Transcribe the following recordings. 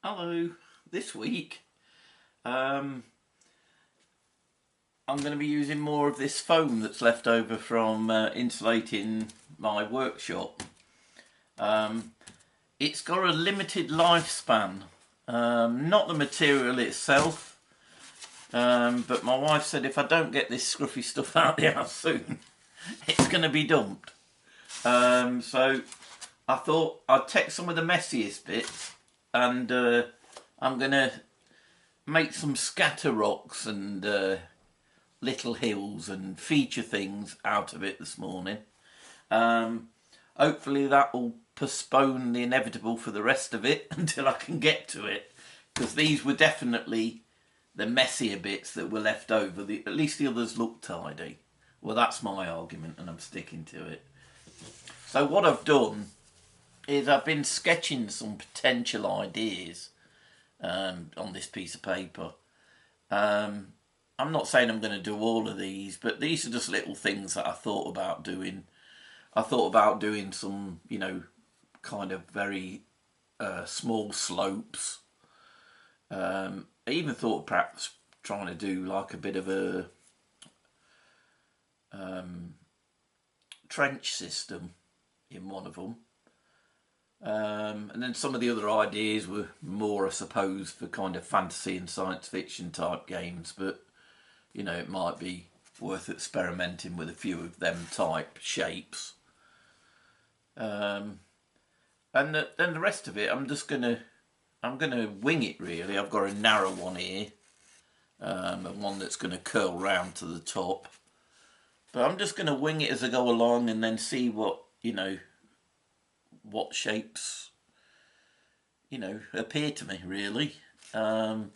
Hello. This week I'm going to be using more of this foam that's left over from insulating my workshop. It's got a limited lifespan, not the material itself, but my wife said if I don't get this scruffy stuff out the house soon it's going to be dumped. So I thought I'd take some of the messiest bits and I'm going to make some scatter rocks and little hills and feature things out of it this morning. Hopefully that will postpone the inevitable for the rest of it until I can get to it, because these were definitely the messier bits that were left over. At least the others look tidy. Well, that's my argument and I'm sticking to it. So what I've done is I've been sketching some potential ideas on this piece of paper. I'm not saying I'm going to do all of these, but these are just little things that I thought about doing. I thought about doing some, you know, kind of very small slopes. I even thought perhaps trying to do like a bit of a trench system in one of them. And then some of the other ideas were more, I suppose, for kind of fantasy and science fiction type games, but you know, it might be worth experimenting with a few of them type shapes. And then the rest of it, I'm gonna wing it really. I've got a narrow one here, and one that's gonna curl round to the top. But I'm just gonna wing it as I go along, and then see what, you know, what shapes, you know, appear to me really. And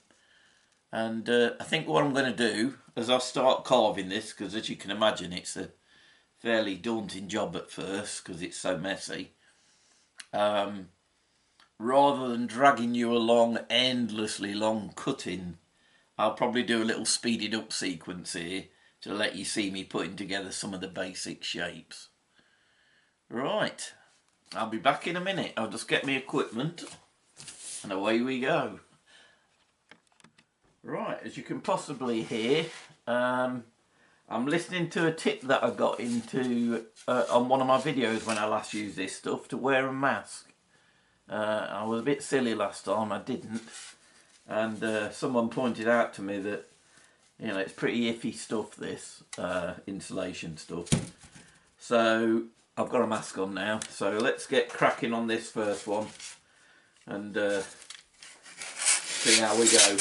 I think what I'm going to do as I start carving this, because as you can imagine it's a fairly daunting job at first because it's so messy, rather than dragging you along endlessly long cutting, I'll probably do a little speeded up sequence here to let you see me putting together some of the basic shapes. Right, I'll be back in a minute. I'll just get my equipment and away we go. Right, as you can possibly hear, I'm listening to a tip that I got into on one of my videos when I last used this stuff, to wear a mask. I was a bit silly last time, I didn't. And someone pointed out to me that, you know, it's pretty iffy stuff, this insulation stuff. So I've got a mask on now, so let's get cracking on this first one and see how we go.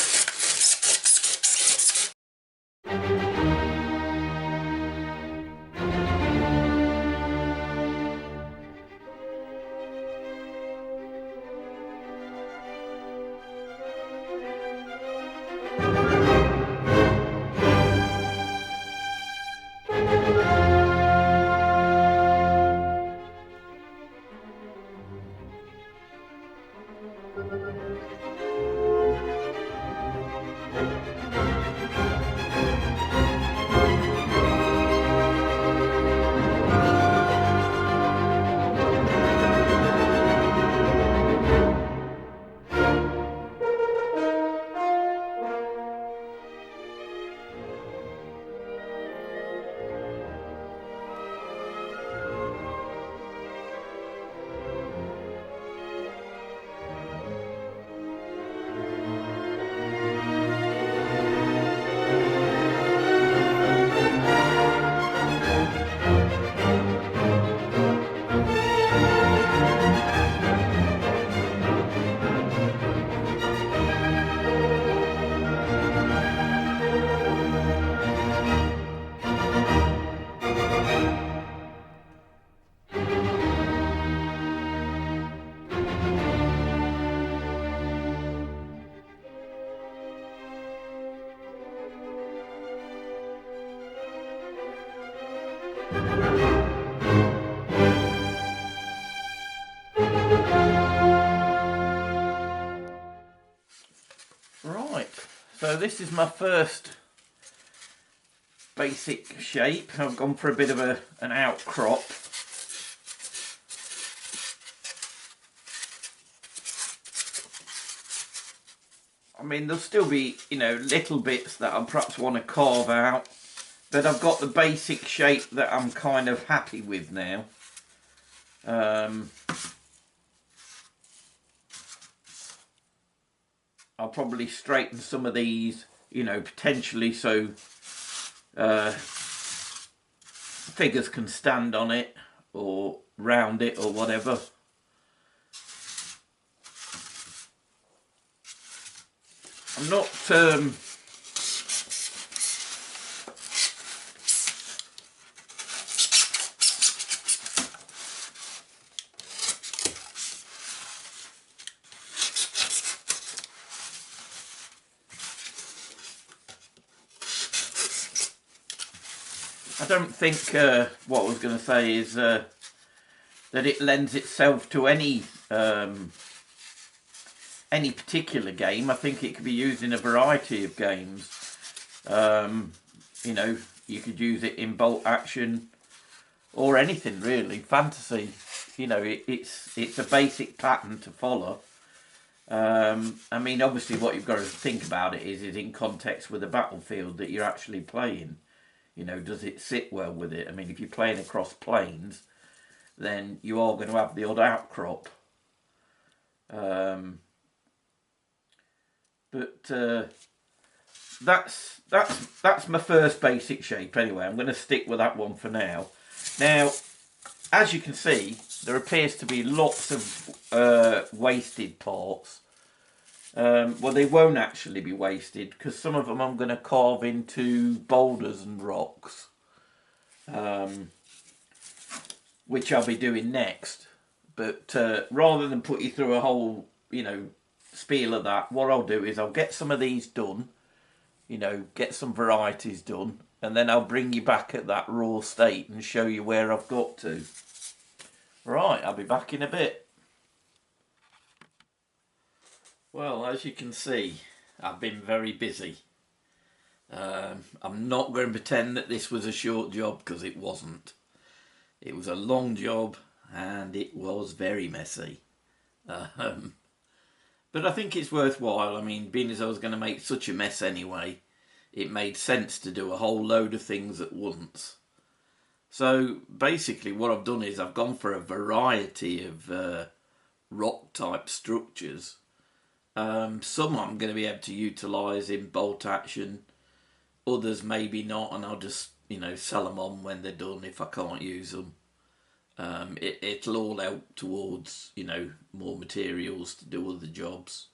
Right, so this is my first basic shape. I've gone for a bit of an outcrop. I mean, there'll still be, you know, little bits that I perhaps want to carve out, but I've got the basic shape that I'm kind of happy with now. I'll probably straighten some of these, you know, potentially so figures can stand on it or round it or whatever. I'm not I don't think what I was going to say is that it lends itself to any particular game. I think it could be used in a variety of games. You know, you could use it in bolt action or anything really. Fantasy, you know, it's a basic pattern to follow. I mean, obviously what you've got to think about it is in context with the battlefield that you're actually playing. You know, does it sit well with it? I mean, if you're playing across planes, then you are going to have the odd outcrop. But that's my first basic shape anyway. I'm going to stick with that one for now. Now, as you can see, there appears to be lots of wasted parts. Well, they won't actually be wasted because some of them I'm going to carve into boulders and rocks, which I'll be doing next. But rather than put you through a whole, you know, spiel of that, what I'll do is I'll get some of these done, you know, get some varieties done, and then I'll bring you back at that raw state and show you where I've got to. Right, I'll be back in a bit. Well, as you can see, I've been very busy. I'm not going to pretend that this was a short job because it wasn't. It was a long job and it was very messy. But I think it's worthwhile. I mean, being as I was going to make such a mess anyway, it made sense to do a whole load of things at once. So basically what I've done is I've gone for a variety of rock type structures. Some I'm going to be able to utilise in bolt action, others maybe not, and I'll just, you know, sell them on when they're done if I can't use them. It'll all help towards, you know, more materials to do other jobs.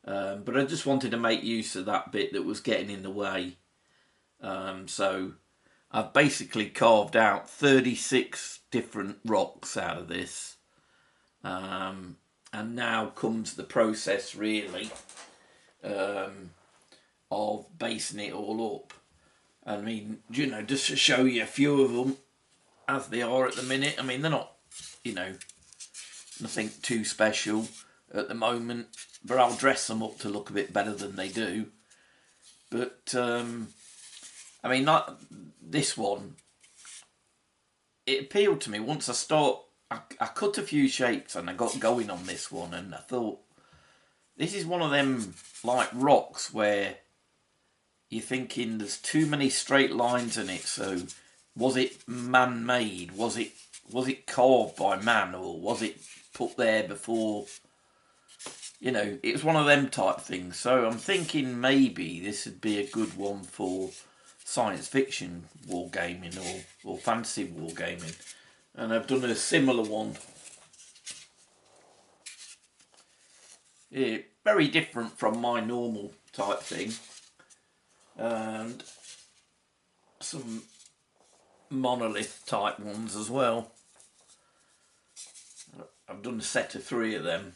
But I just wanted to make use of that bit that was getting in the way. So I've basically carved out 36 different rocks out of this. And now comes the process really of basing it all up. I mean, you know, just to show you a few of them as they are at the minute. I mean, they're not, you know, nothing too special at the moment, but I'll dress them up to look a bit better than they do. But I mean, not this one. It appealed to me once I start. I cut a few shapes and I got going on this one, and I thought, this is one of them like rocks where you're thinking there's too many straight lines in it. So was it man-made? Was it carved by man, or was it put there before? You know, it was one of them type things. So I'm thinking maybe this would be a good one for science fiction wargaming or fantasy wargaming. And I've done a similar one. Yeah, very different from my normal type thing. And some monolith type ones as well. I've done a set of 3 of them.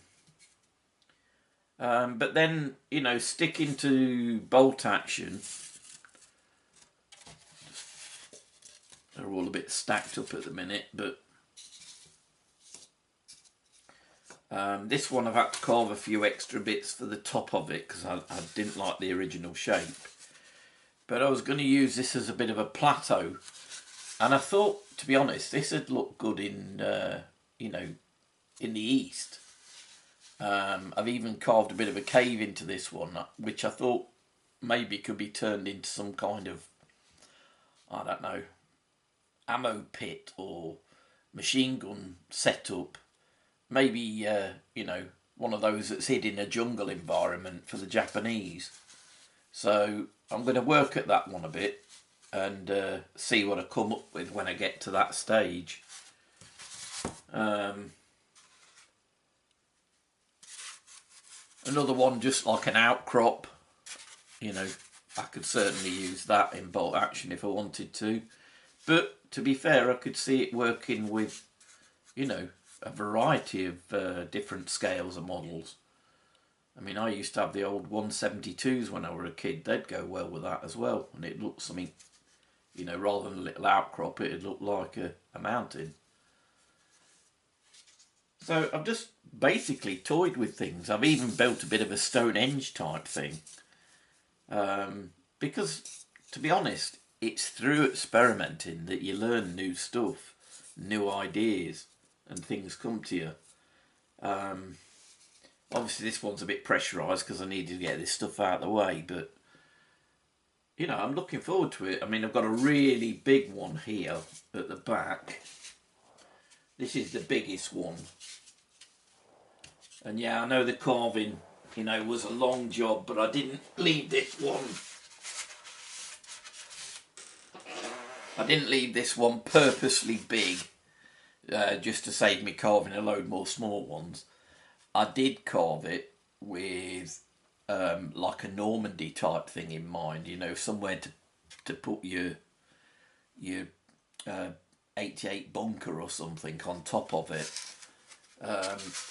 But then, you know, sticking to bolt action, they're all a bit stacked up at the minute, but this one I've had to carve a few extra bits for the top of it because I didn't like the original shape. But I was going to use this as a bit of a plateau, and I thought, to be honest, this would look good in, you know, in the east. I've even carved a bit of a cave into this one, which I thought maybe could be turned into some kind of, I don't know, ammo pit or machine gun setup. Maybe, you know, one of those that's hid in a jungle environment for the Japanese. So I'm going to work at that one a bit and see what I come up with when I get to that stage. Another one just like an outcrop, you know, I could certainly use that in bolt action if I wanted to. But to be fair, I could see it working with, you know, a variety of different scales and models. I mean, I used to have the old 172s when I was a kid. They'd go well with that as well. And it looked something, you know, rather than a little outcrop, it'd look like a mountain. So I've just basically toyed with things. I've even built a bit of a Stonehenge type thing. Because, to be honest, it's through experimenting that you learn new stuff, new ideas, and things come to you. Obviously this one's a bit pressurised because I needed to get this stuff out of the way, but you know, I'm looking forward to it. I mean, I've got a really big one here at the back. This is the biggest one. And yeah, I know the carving, you know, was a long job, but I didn't leave this one. I didn't leave this one purposely big, just to save me carving a load more small ones. I did carve it with like a Normandy type thing in mind, you know, somewhere to put your 88 bunker or something on top of it.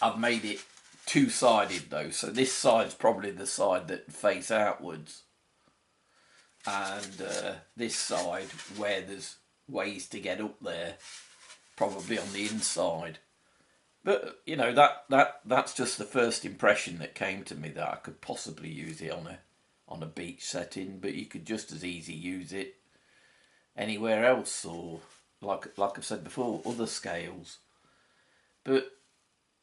I've made it two-sided though, so this side's probably the side that face outwards, and this side where there's ways to get up there, probably on the inside. But you know, that's just the first impression that came to me, that I could possibly use it on a beach setting, but you could just as easy use it anywhere else, or like I've said before, other scales. But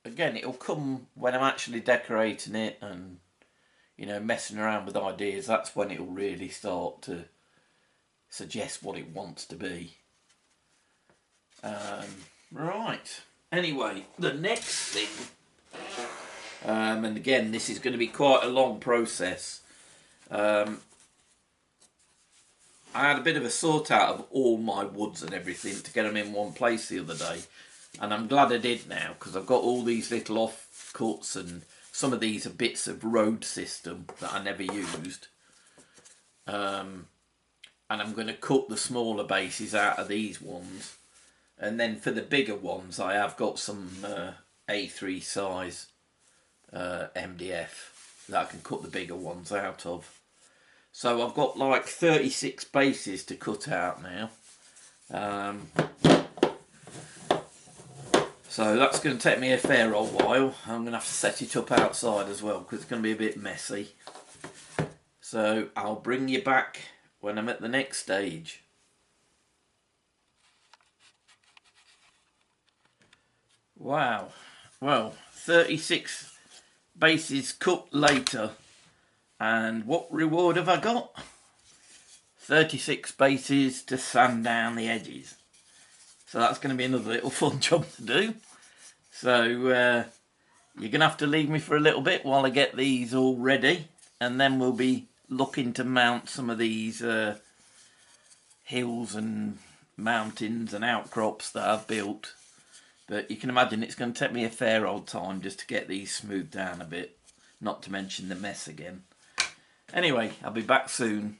again, it'll come when I'm actually decorating it and, you know, messing around with ideas. That's when it'll really start to suggest what it wants to be. Right. Anyway, the next thing, and again, this is going to be quite a long process. I had a bit of a sort out of all my woods and everything to get them in one place the other day. And I'm glad I did now, because I've got all these little offcuts, and some of these are bits of road system that I never used. And I'm going to cut the smaller bases out of these ones. And then for the bigger ones, I have got some A3 size MDF that I can cut the bigger ones out of. So I've got like 36 bases to cut out now. So that's going to take me a fair old while. I'm going to have to set it up outside as well, because it's going to be a bit messy. So I'll bring you back when I'm at the next stage. Wow. Well, 36 bases cut later. And what reward have I got? 36 bases to sand down the edges. So that's going to be another little fun job to do. So you're going to have to leave me for a little bit while I get these all ready. And then we'll be looking to mount some of these hills and mountains and outcrops that I've built. But you can imagine it's going to take me a fair old time just to get these smoothed down a bit. Not to mention the mess again. Anyway, I'll be back soon.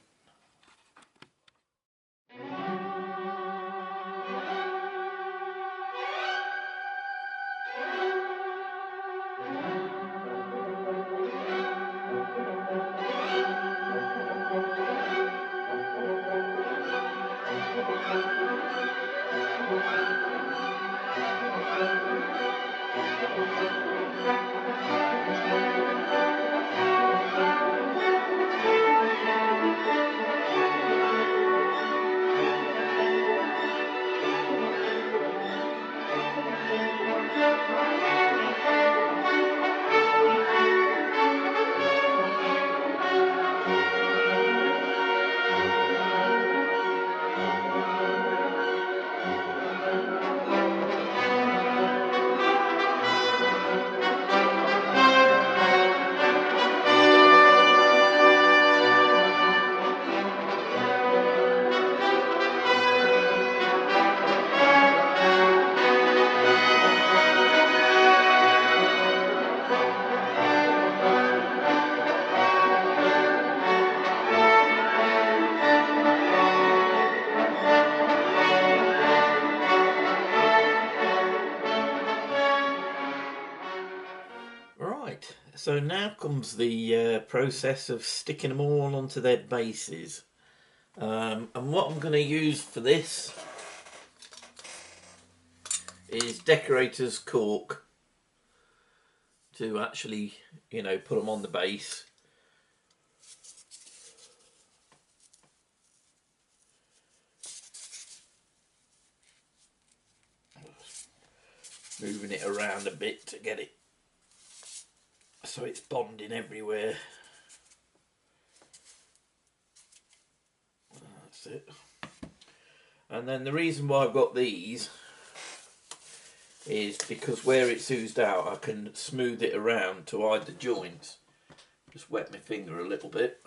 So now comes the process of sticking them all onto their bases. And what I'm going to use for this is decorator's cork to actually, you know, put them on the base. Moving it around a bit to get it so it's bonding everywhere. That's it. And then the reason why I've got these is because where it's oozed out, I can smooth it around to hide the joints. Just wet my finger a little bit.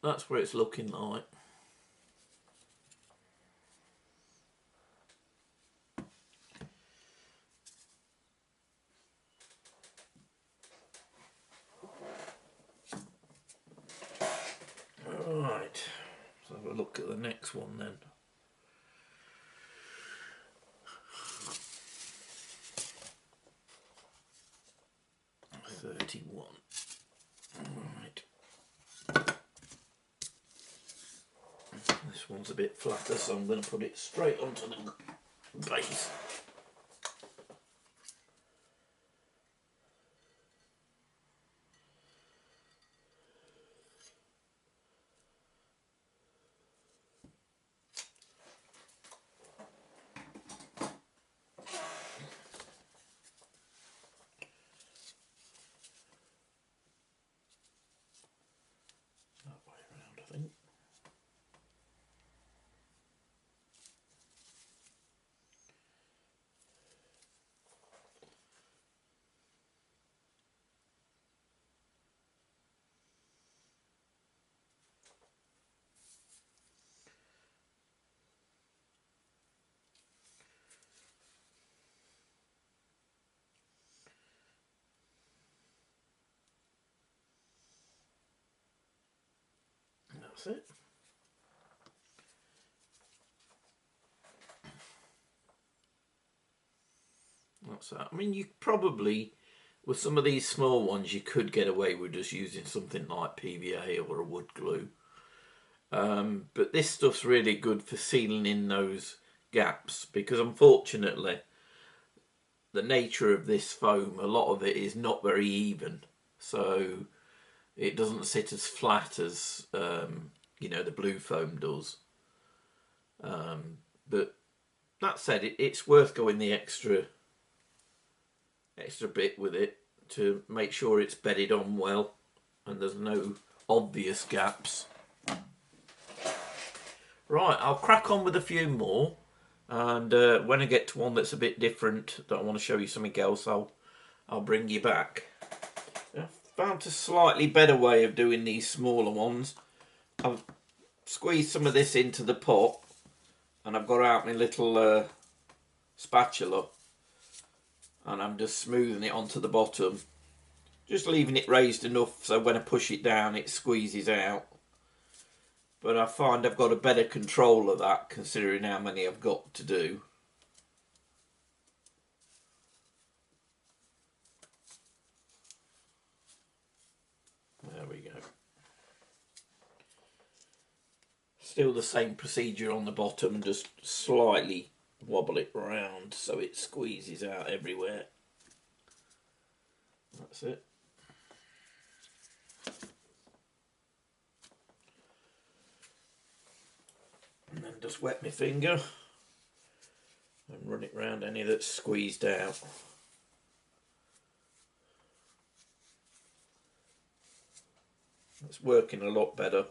That's what it's looking like. Right, let's have a look at the next one then. $31. Right. This one's a bit flatter, so I'm going to put it straight onto the base. That way around, I think. That's it. That's that. I mean, you probably, with some of these small ones, you could get away with just using something like PVA or a wood glue. But this stuff's really good for sealing in those gaps, because unfortunately the nature of this foam, a lot of it is not very even, so it doesn't sit as flat as you know, the blue foam does. But that said, it's worth going the extra bit with it to make sure it's bedded on well and there's no obvious gaps. Right, I'll crack on with a few more, and when I get to one that's a bit different, that I want to show you something else, I'll bring you back. I found a slightly better way of doing these smaller ones. I've squeezed some of this into the pot, and I've got out my little spatula, and I'm just smoothing it onto the bottom, just leaving it raised enough so when I push it down it squeezes out. But I find I've got a better control of that, considering how many I've got to do. There we go. Still the same procedure on the bottom, just slightly wobble it round so it squeezes out everywhere. That's it. And then just wet my finger and run it round any that's squeezed out. It's working a lot better.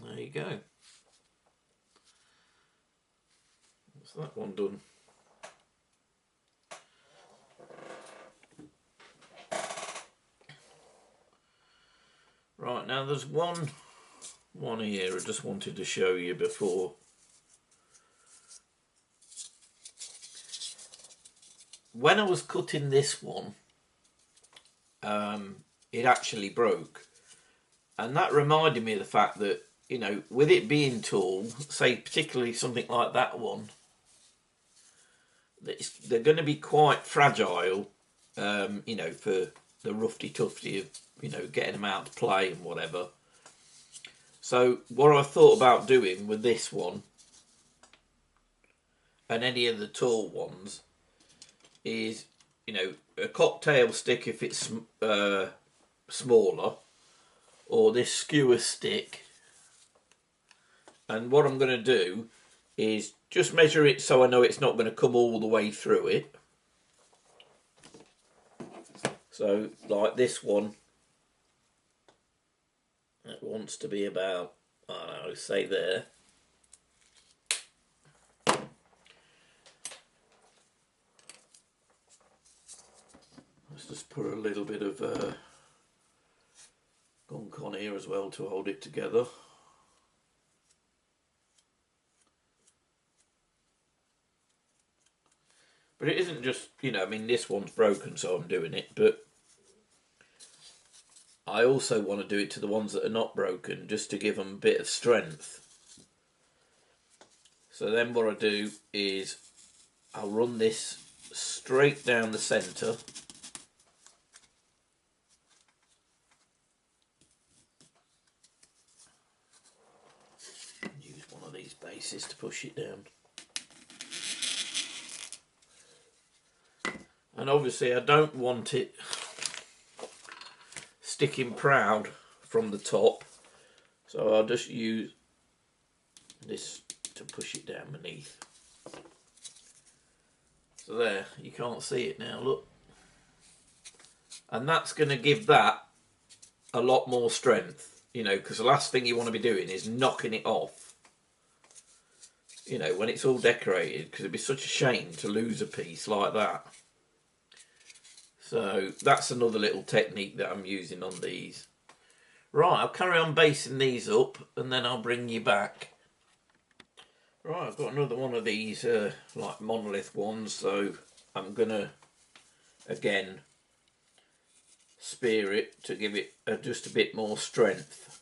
There you go. That's that one done. Right, now there's one here I just wanted to show you before. When I was cutting this one, it actually broke. And that reminded me of the fact that, you know, with it being tall, say particularly something like that one, they're going to be quite fragile, you know, for the roughy tufty of, you know, getting them out to play and whatever. So what I thought about doing with this one and any of the tall ones is, you know, a cocktail stick if it's smaller, or this skewer stick. And what I'm going to do is just measure it so I know it's not going to come all the way through it. So like this one, it wants to be about, I don't know, say there. Let's just put a little bit of gunk on here as well to hold it together. But it isn't just, you know, I mean, this one's broken, so I'm doing it, but I also want to do it to the ones that are not broken, just to give them a bit of strength. So then what I do is I'll run this straight down the centre. Use one of these bases to push it down. And obviously I don't want it sticking proud from the top, so I'll just use this to push it down beneath. So there, you can't see it now, look. And that's going to give that a lot more strength, you know, because the last thing you want to be doing is knocking it off, you know, when it's all decorated, because it'd be such a shame to lose a piece like that. So that's another little technique that I'm using on these. Right, I'll carry on basing these up and then I'll bring you back. Right, I've got another one of these like monolith ones, so I'm gonna again spear it to give it just a bit more strength.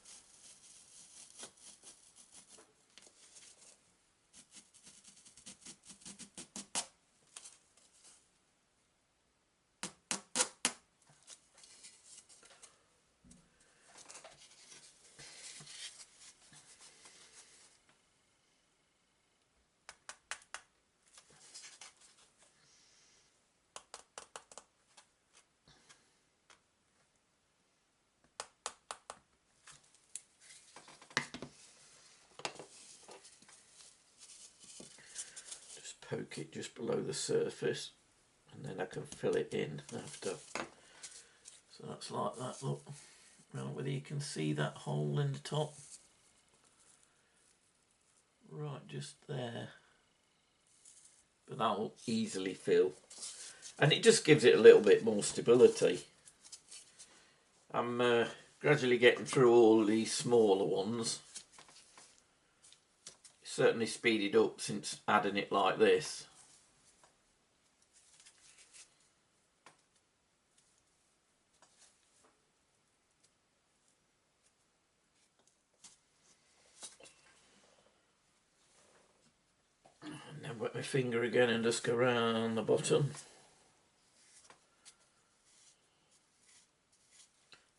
Poke it just below the surface and then I can fill it in after. So that's like that, look. I don't know whether you can see that hole in the top. Right, just there. But that will easily fill. And it just gives it a little bit more stability. I'm gradually getting through all these smaller ones. Certainly speeded up since adding it like this. And then wet my finger again and just go around the bottom.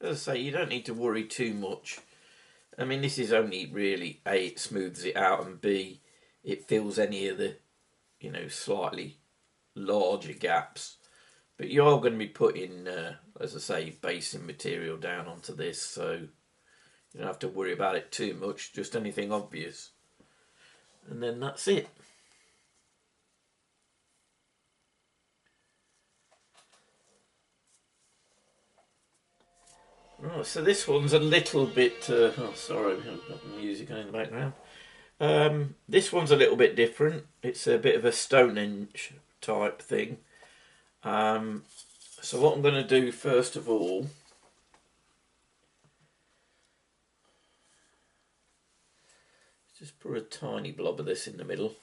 As I say, you don't need to worry too much. I mean, this is only really A, it smooths it out, and B, it fills any of the, slightly larger gaps. But you are going to be putting, as I say, basing material down onto this, so you don't have to worry about it too much, just anything obvious. And then that's it. Right, so this one's a little bit, oh sorry, I've got music on in the background. This one's a little bit different. It's a bit of a Stonehenge type thing. So what I'm going to do first of all, just put a tiny blob of this in the middle.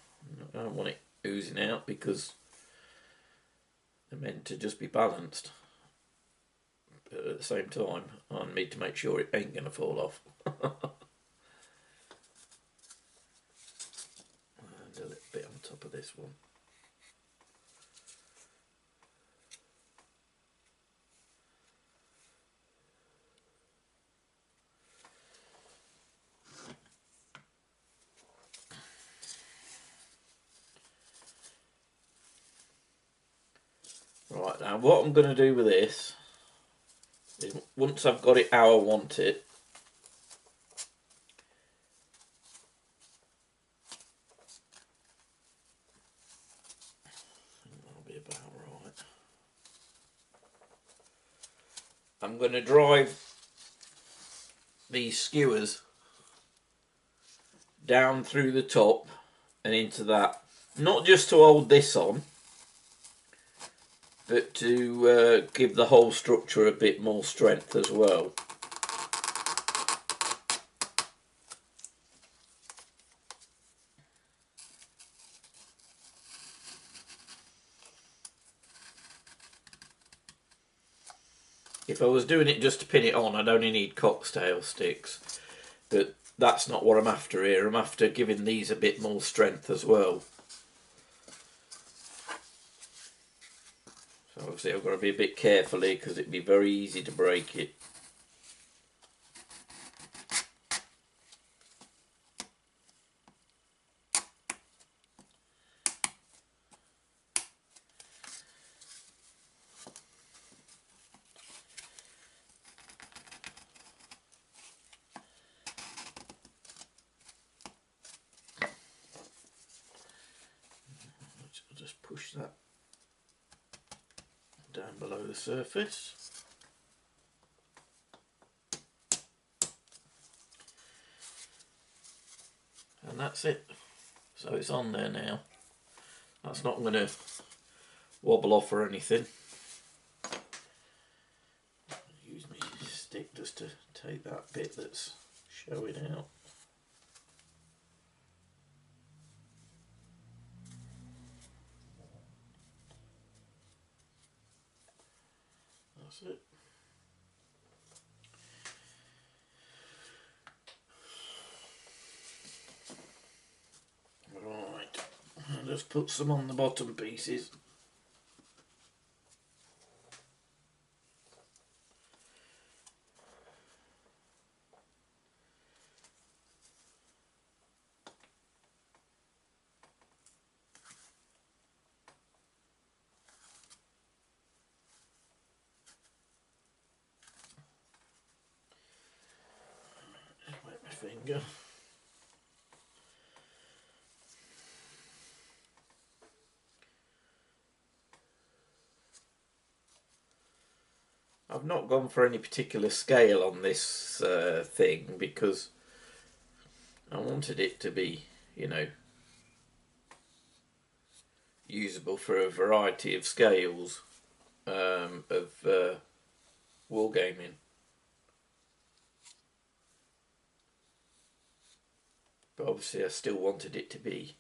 I don't want it oozing out because they're meant to just be balanced. But at the same time, I need to make sure it ain't going to fall off. And a little bit on top of this one. Right, now what I'm going to do with this is once I've got it how I want it, that'll be about right. I'm going to drive these skewers down through the top and into that, not just to hold this on, but to give the whole structure a bit more strength as well. If I was doing it just to pin it on, I'd only need cocktail sticks, but that's not what I'm after here. I'm after giving these a bit more strength as well. So obviously I've got to be a bit careful here because it'd be very easy to break it. I'll just push that down below the surface. And that's it. So it's on there now. That's not going to wobble off or anything. Use my stick just to take that bit that's showing out. That's it. Right, I'll just put some on the bottom pieces. Just wet my finger. I've not gone for any particular scale on this thing because I wanted it to be, usable for a variety of scales of wargaming. But obviously I still wanted it to be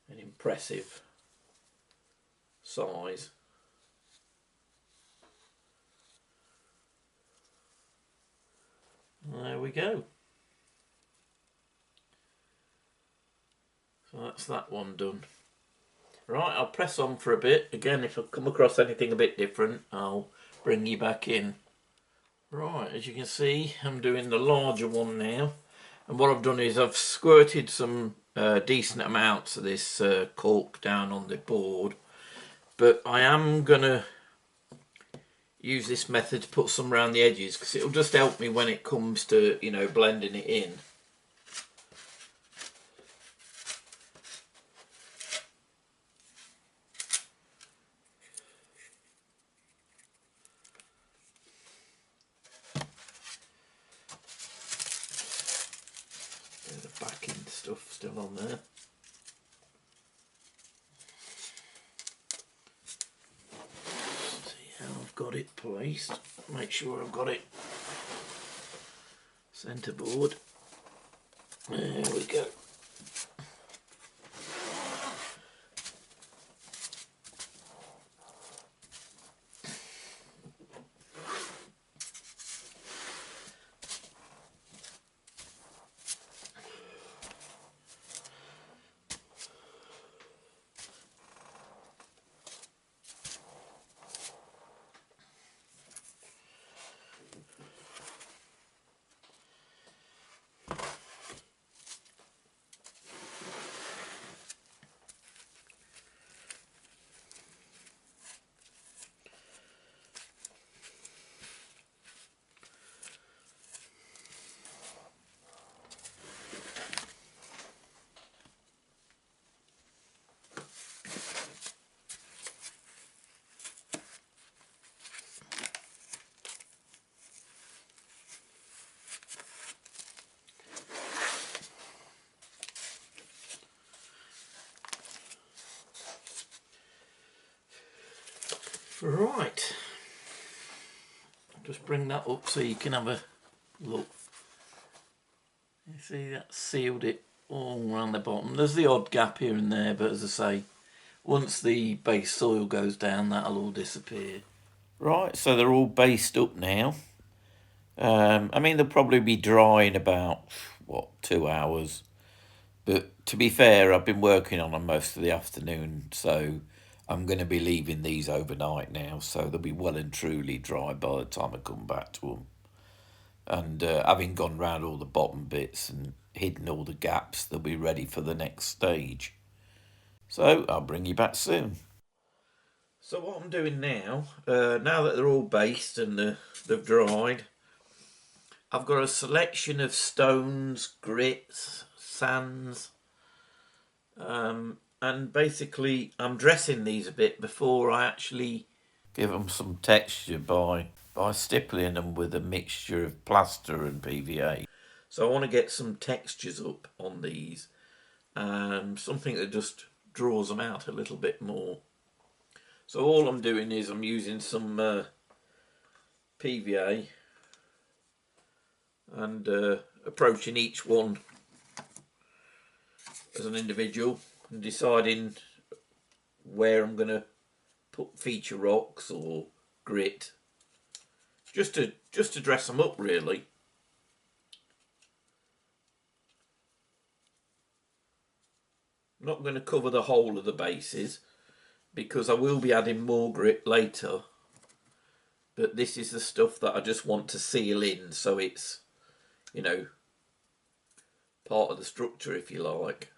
an impressive size. There we go. So that's that one done. Right, I'll press on for a bit. Again, if I come across anything a bit different, I'll bring you back in. Right, as you can see, I'm doing the larger one now. And what I've done is I've squirted some decent amounts of this cork down on the board. But I am going to use this method to put some around the edges, because it'll just help me when it comes to, you know, blending it in. There's the backing stuff still on there. See how I've got it placed. Make sure I've got it centerboard. There we go. Right, just bring that up so you can have a look. You see that sealed it all around the bottom. There's the odd gap here and there, but as I say, once the base soil goes down, that'll all disappear. Right, so they're all based up now. I mean, they'll probably be dry in about, what, 2 hours. But to be fair, I've been working on them most of the afternoon, so I'm going to be leaving these overnight now, so they'll be well and truly dry by the time I come back to them. And having gone round all the bottom bits and hidden all the gaps, they'll be ready for the next stage. So I'll bring you back soon. So what I'm doing now, now that they're all based and they've dried, I've got a selection of stones, grits, sands, and basically I'm dressing these a bit before I actually give them some texture by stippling them with a mixture of plaster and PVA. So I want to get some textures up on these, something that just draws them out a little bit more. So all I'm doing is I'm using some PVA and approaching each one as an individual and deciding where I'm going to put feature rocks or grit, just to dress them up really. I'm not going to cover the whole of the bases because I will be adding more grit later, but this is the stuff that I just want to seal in so it's, you know, part of the structure if you like.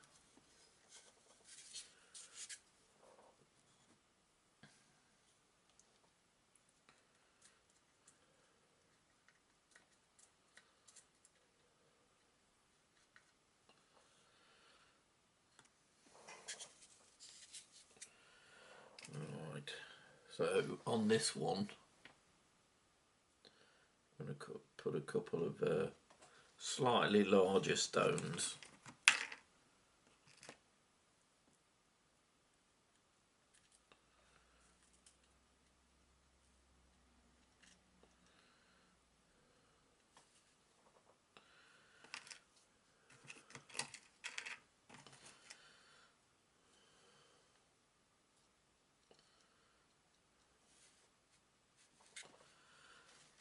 Right, so on this one I'm going to put a couple of slightly larger stones.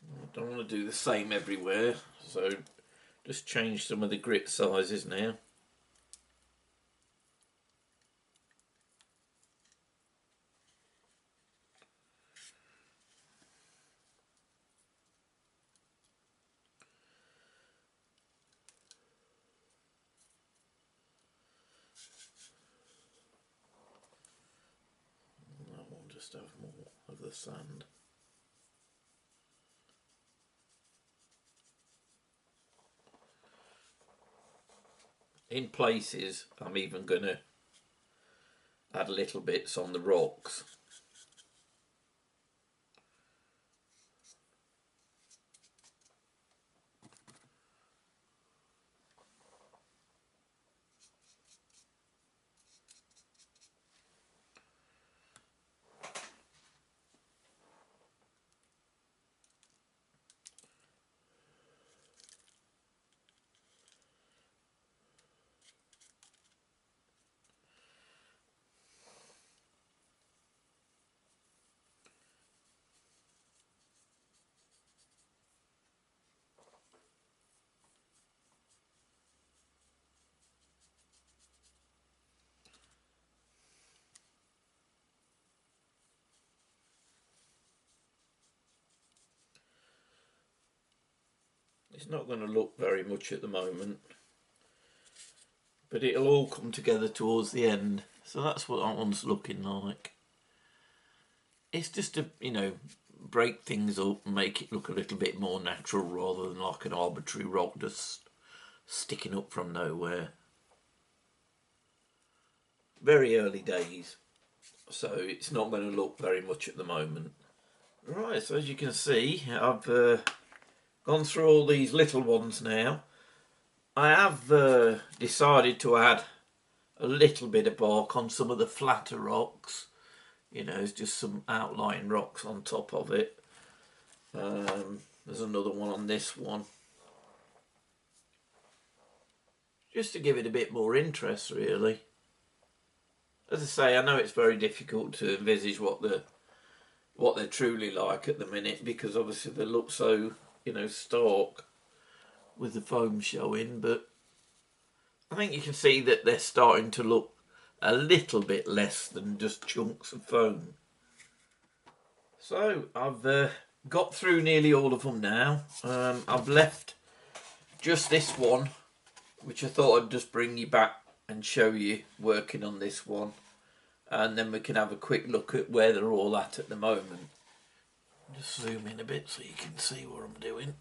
I don't want to do the same everywhere, so just change some of the grit sizes now. just have more of the sand. In places I'm even going to add little bits on the rocks. It's not going to look very much at the moment, but it'll all come together towards the end. So that's what that one's looking like. It's just to, you know, break things up and make it look a little bit more natural rather than like an arbitrary rock just sticking up from nowhere. Very early days, so it's not going to look very much at the moment. Right, so as you can see, I've gone through all these little ones now. I have decided to add a little bit of bark on some of the flatter rocks. You know, it's just some outlying rocks on top of it. There's another one on this one. Just to give it a bit more interest, really. As I say, I know it's very difficult to envisage what they're truly like at the minute, because obviously they look so, you know, stark with the foam showing, but I think you can see that they're starting to look a little bit less than just chunks of foam. So I've got through nearly all of them now. I've left just this one, which I thought I'd just bring you back and show you working on this one, and then we can have a quick look at where they're all at the moment. Just zoom in a bit so you can see what I'm doing.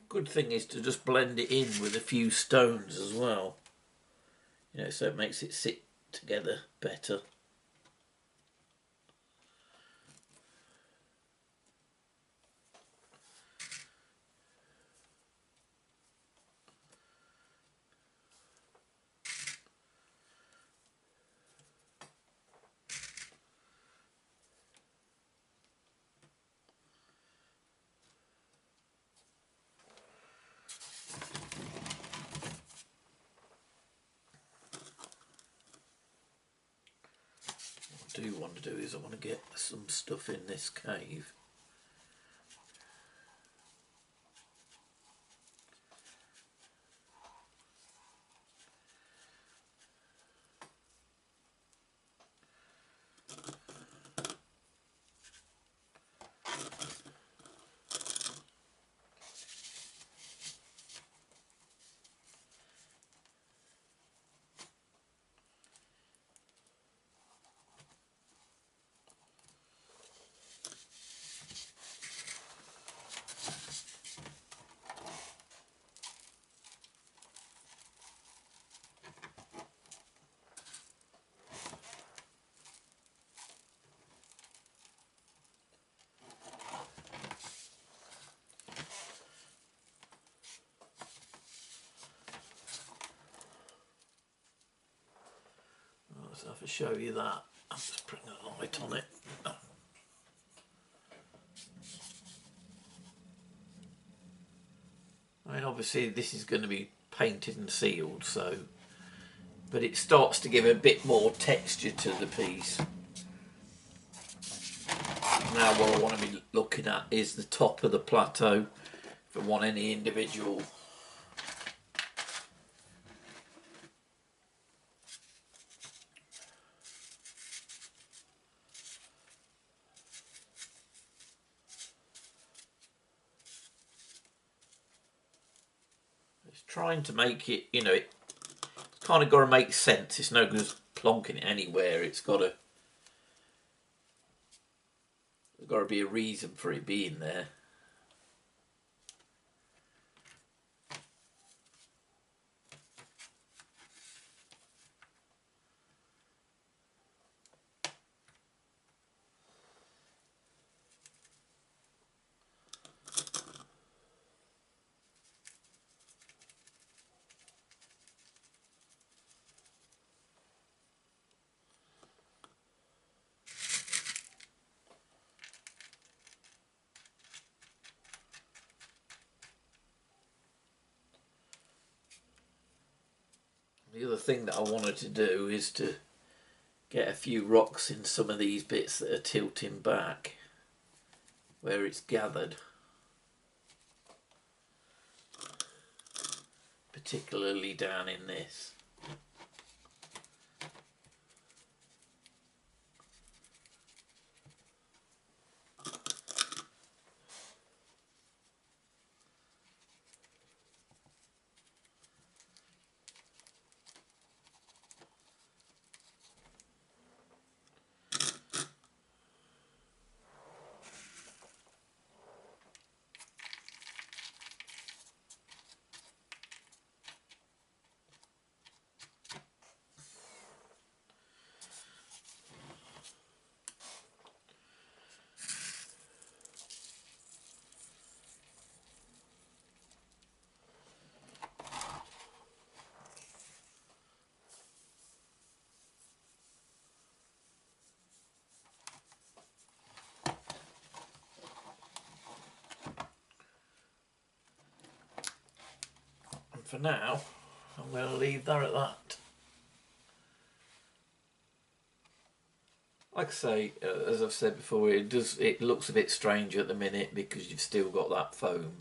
Good thing is to just blend it in with a few stones as well, you know, so it makes it sit together better. What I do want to do is I want to get some stuff in this cave. So if I show you that, I'll just bring a light on it. I mean, obviously this is going to be painted and sealed, so, but it starts to give a bit more texture to the piece. Now what I want to be looking at is the top of the plateau, if I want any individual. It's trying to make it, you know, it's kind of got to make sense. It's no good just plonking it anywhere. It's got to, there's got to be a reason for it being there. The other thing that I wanted to do is to get a few rocks in some of these bits that are tilting back where it's gathered, particularly down in this. And for now, I'm going to leave that at that. Like I say, as I've said before, it looks a bit strange at the minute because you've still got that foam.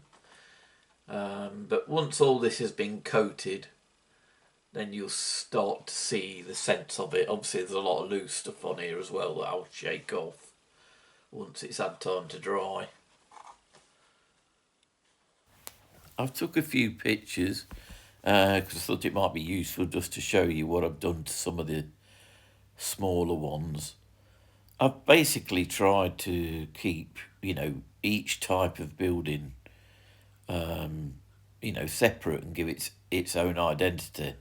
But once all this has been coated, then you'll start to see the sense of it. Obviously there's a lot of loose stuff on here as well that I'll shake off once it's had time to dry. I've took a few pictures because I thought it might be useful just to show you what I've done to some of the smaller ones. I've basically tried to keep, you know, each type of building, you know, separate and give it its own identity,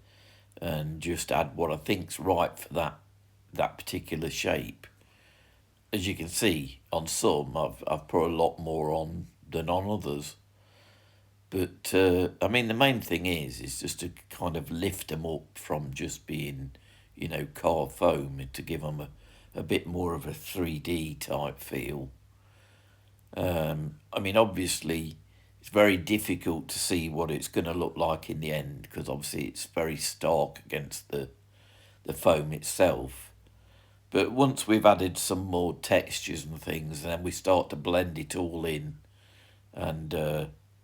and just add what I think's right for that particular shape. As you can see, on some I've put a lot more on than on others. But I mean, the main thing is just to kind of lift them up from just being, you know, carved foam, and to give them a bit more of a 3D type feel. I mean, obviously, it's very difficult to see what it's going to look like in the end because obviously it's very stark against the foam itself. But once we've added some more textures and things, and then we start to blend it all in and,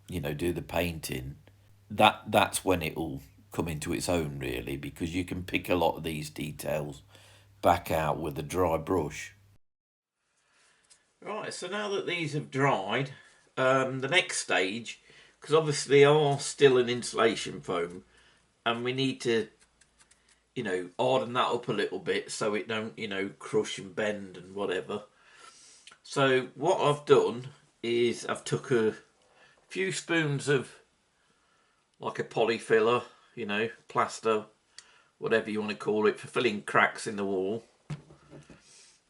you know, do the painting, that's when it'll come into its own, really, because you can pick a lot of these details back out with a dry brush. Right, so now that these have dried, the next stage, because obviously they are still an insulation foam, and we need to, you know, harden that up a little bit so it don't, you know, crush and bend and whatever. So what I've done is I've took a few spoons of like a poly filler, you know, plaster, whatever you want to call it, for filling cracks in the wall,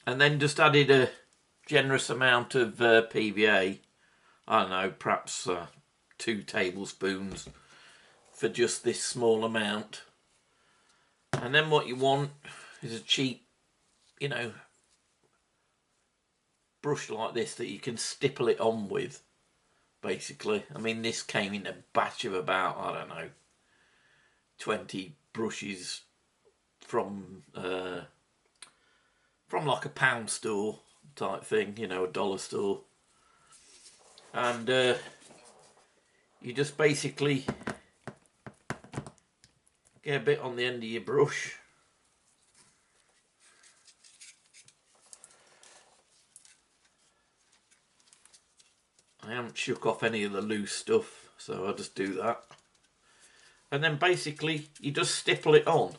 and then just added a generous amount of PVA. I don't know, perhaps 2 tablespoons for just this small amount. And then what you want is a cheap, you know, brush like this that you can stipple it on with. basically. I mean, this came in a batch of about, I don't know, 20 brushes from like a pound store type thing, you know, a dollar store. And you just basically get a bit on the end of your brush. I haven't shook off any of the loose stuff, so I'll just do that. And then basically you just stipple it on.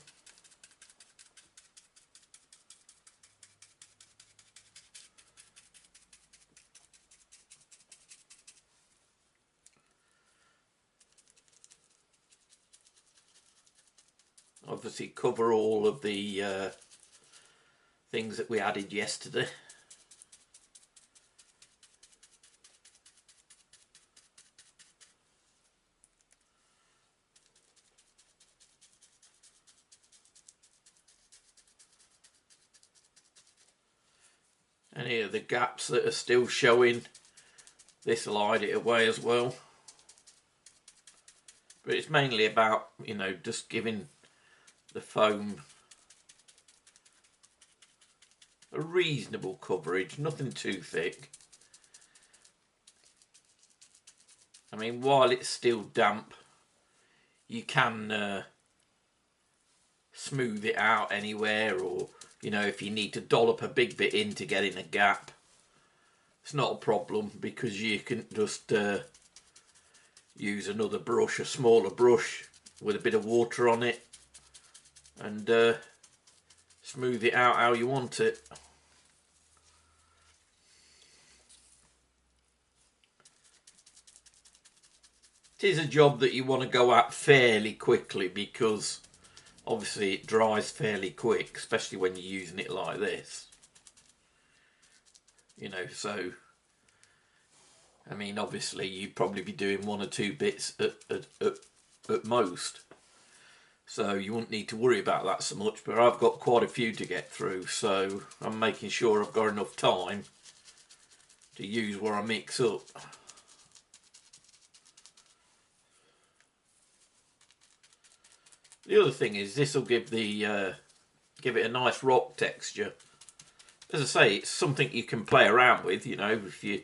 Obviously cover all of the things that we added yesterday. Any of the gaps that are still showing, this will hide it away as well. But it's mainly about, you know, just giving the foam a reasonable coverage, nothing too thick. I mean, while it's still damp, you can smooth it out anywhere, or, you know, if you need to dollop a big bit in to get in a gap, it's not a problem, because you can just use another brush, a smaller brush with a bit of water on it, and smooth it out how you want it. It is a job that you want to go at fairly quickly, because obviously it dries fairly quick, especially when you're using it like this. You know, so I mean, obviously you'd probably be doing 1 or 2 bits at most, so you wouldn't need to worry about that so much. But I've got quite a few to get through, so I'm making sure I've got enough time to use where I mix up. The other thing is, this will give give it a nice rock texture. As I say, it's something you can play around with. You know, if you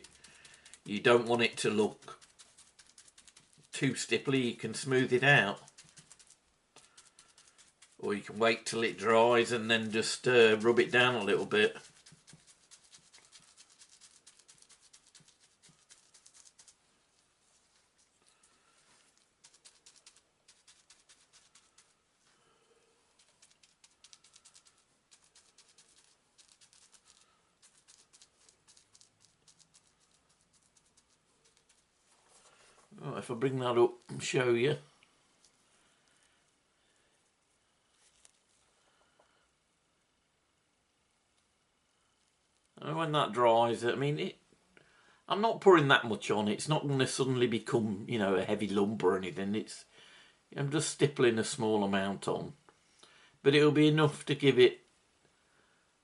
don't want it to look too stipply, you can smooth it out, or you can wait till it dries and then just rub it down a little bit. Right, if I bring that up and show you. And when that dries, I mean, I'm not pouring that much on. It's not going to suddenly become, you know, a heavy lump or anything. I'm just stippling a small amount on. But it'll be enough to give it,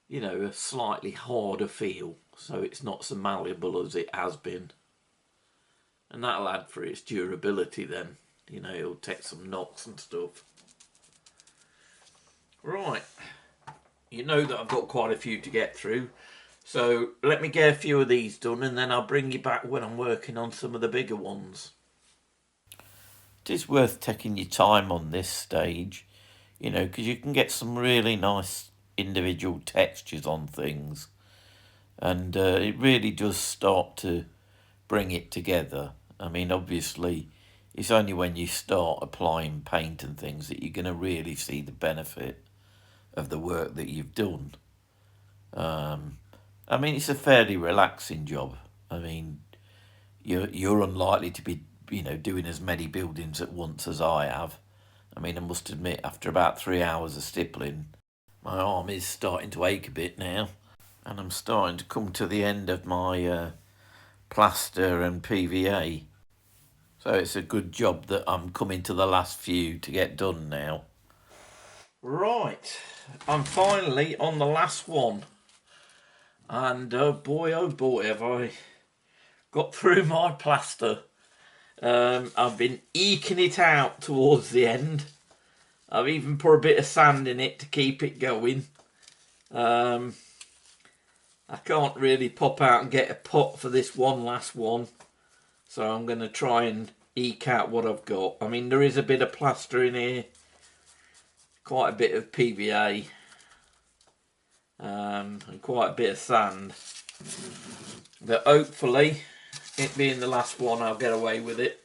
you know, a slightly harder feel, so it's not so malleable as it has been. And that'll add for its durability then. You know, it'll take some knocks and stuff. Right. You know that I've got quite a few to get through. So let me get a few of these done, and then I'll bring you back when I'm working on some of the bigger ones. It is worth taking your time on this stage, you know, because you can get some really nice individual textures on things. And it really does start to bring it together. I mean, obviously, it's only when you start applying paint and things that you're going to really see the benefit of the work that you've done. I mean, it's a fairly relaxing job. I mean, you're unlikely to be, you know, doing as many buildings at once as I have. I mean, I must admit, after about 3 hours of stippling, my arm is starting to ache a bit now, and I'm starting to come to the end of my plaster and PVA. So it's a good job that I'm coming to the last few to get done now. Right, I'm finally on the last one. And oh boy, have I got through my plaster. I've been eking it out towards the end. I've even put a bit of sand in it to keep it going. I can't really pop out and get a pot for this one last one, so I'm going to try and eke out what I've got. I mean, there is a bit of plaster in here, quite a bit of PVA, and quite a bit of sand. But hopefully, it being the last one, I'll get away with it.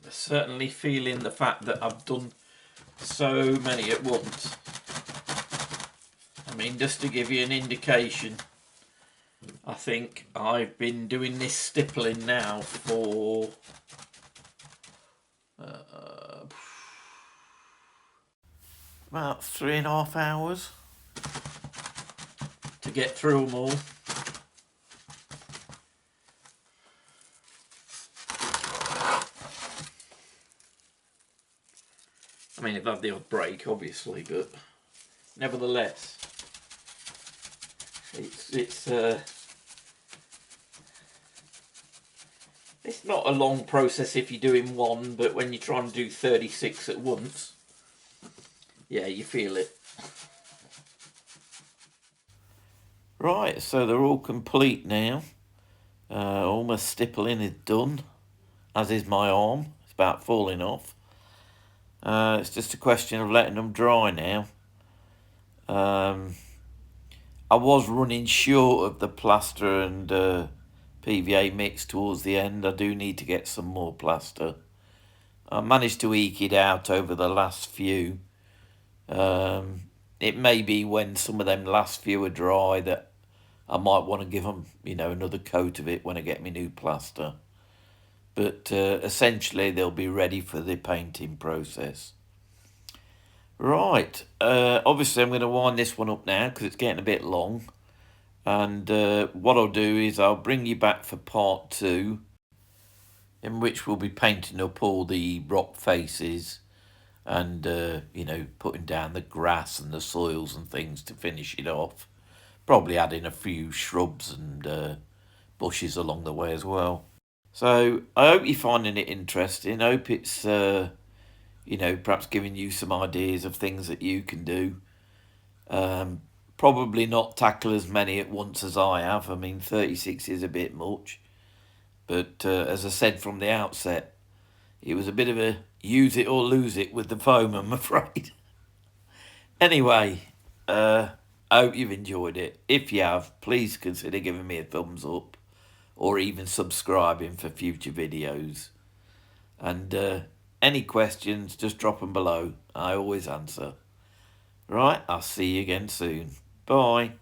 Certainly feeling the fact that I've done so many at once. I mean, just to give you an indication, I think I've been doing this stippling now for about 3.5 hours to get through them all. I mean, I've had the odd break, obviously, but nevertheless, it's not a long process if you're doing one, but when you're trying to do 36 at once, yeah, you feel it. Right, so they're all complete now. All my stippling is done, as is my arm. It's about falling off. It's just a question of letting them dry now. I was running short of the plaster and PVA mix towards the end. I do need to get some more plaster. I managed to eke it out over the last few. It may be when some of them last few are dry that I might want to give them, another coat of it when I get my new plaster. But essentially they'll be ready for the painting process. Right, obviously I'm going to wind this one up now because it's getting a bit long. And what I'll do is I'll bring you back for part 2, in which we'll be painting up all the rock faces and, putting down the grass and the soils and things to finish it off. Probably adding a few shrubs and bushes along the way as well. So I hope you're finding it interesting. I hope it's, perhaps giving you some ideas of things that you can do. Probably not tackle as many at once as I have. I mean, 36 is a bit much. But as I said from the outset, it was a bit of a use it or lose it with the foam, I'm afraid. Anyway, I hope you've enjoyed it. If you have, please consider giving me a thumbs up or even subscribing for future videos. And any questions, just drop them below. I always answer. Right, I'll see you again soon. Bye.